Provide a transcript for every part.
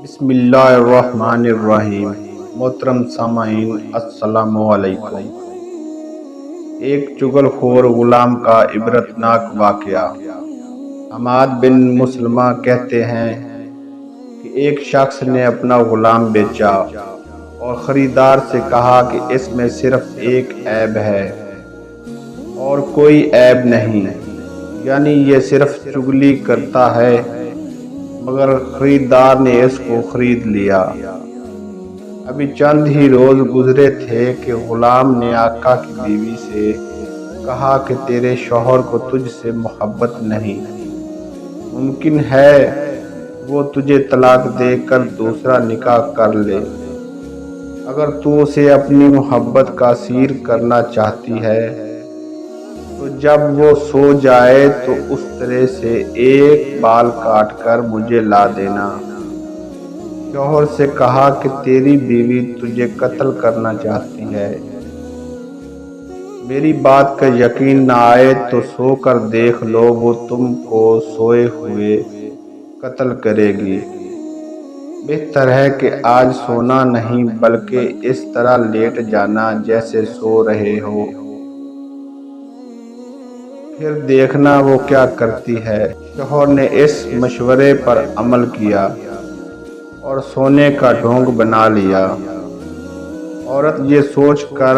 بسم اللہ الرحمن الرحیم۔ محترم سامعین السلام علیکم۔ ایک چغل خور غلام کا عبرتناک واقعہ۔ حماد بن مسلمہ کہتے ہیں کہ ایک شخص نے اپنا غلام بیچا اور خریدار سے کہا کہ اس میں صرف ایک عیب ہے اور کوئی عیب نہیں، یعنی یہ صرف چغلی کرتا ہے، مگر خریدار نے اس کو خرید لیا۔ ابھی چند ہی روز گزرے تھے کہ غلام نے آقا کی بیوی سے کہا کہ تیرے شوہر کو تجھ سے محبت نہیں، ممکن ہے وہ تجھے طلاق دے کر دوسرا نکاح کر لے۔ اگر تو اسے اپنی محبت کا اسیر کرنا چاہتی ہے تو جب وہ سو جائے تو اس طرح سے ایک بال کاٹ کر مجھے لا دینا۔ شوہر سے کہا کہ تیری بیوی تجھے قتل کرنا چاہتی ہے، میری بات کا یقین نہ آئے تو سو کر دیکھ لو، وہ تم کو سوئے ہوئے قتل کرے گی۔ بہتر ہے کہ آج سونا نہیں بلکہ اس طرح لیٹ جانا جیسے سو رہے ہو، پھر دیکھنا وہ کیا کرتی ہے۔ شوہر نے اس مشورے پر عمل کیا اور سونے کا ڈھونگ بنا لیا۔ عورت یہ سوچ کر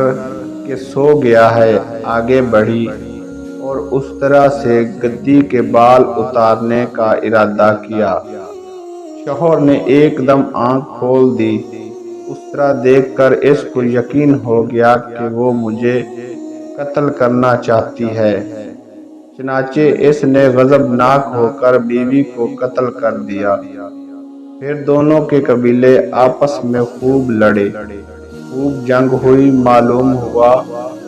کہ سو گیا ہے آگے بڑھی اور اس طرح سے گدی کے بال اتارنے کا ارادہ کیا۔ شوہر نے ایک دم آنکھ کھول دی۔ اس طرح دیکھ کر اس کو یقین ہو گیا کہ وہ مجھے قتل کرنا چاہتی ہے، چنانچہ اس نے غضبناک ہو کر بیوی کو قتل کر دیا۔ پھر دونوں کے قبیلے آپس میں خوب لڑے، خوب جنگ ہوئی۔ معلوم ہوا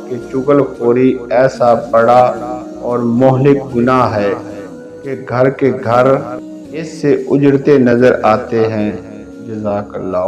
کہ چغل خوری ایسا بڑا اور مہلک گناہ ہے کہ گھر کے گھر اس سے اجڑتے نظر آتے ہیں۔ جزاک اللہ۔